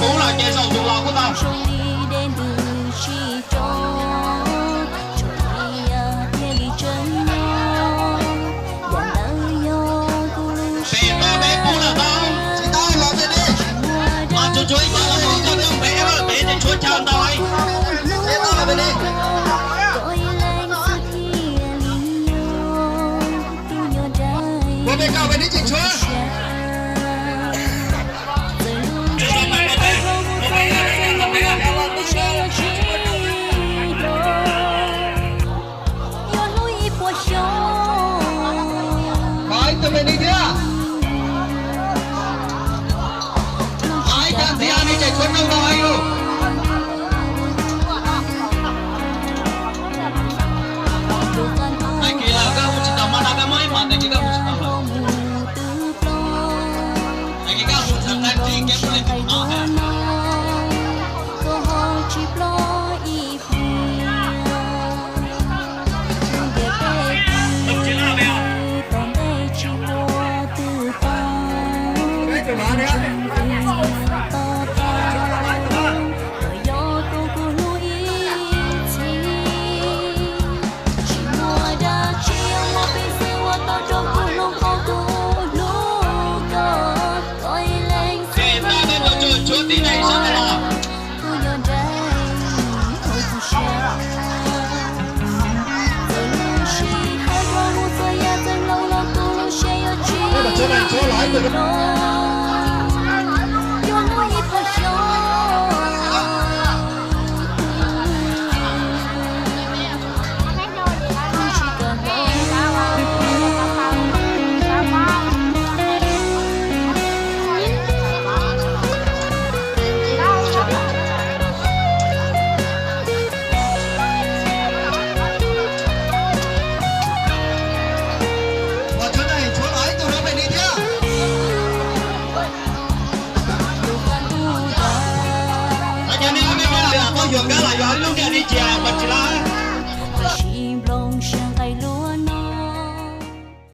cũng là chế sầu thuộc lò của tao. Xe ta bé cũng là tao. Chị tao làm gì đi. Mà chú chuối tao là một con bé mà bé thì chuối chào tao ấy. Xe tao làm gì đi. Bố bé cao bé đi chị chúa. Tụi mình đi chưa? Ai cần thì anh đi chạy xuống đâu rồi luôn. Này kỳ là các chị tao mà làm cái mới mà này kỳ các chị tao là. Này kỳ các chị tao đang đi kiếm lên tụi nó hả? Chúa tí này sao này là chỗ này chỗ lại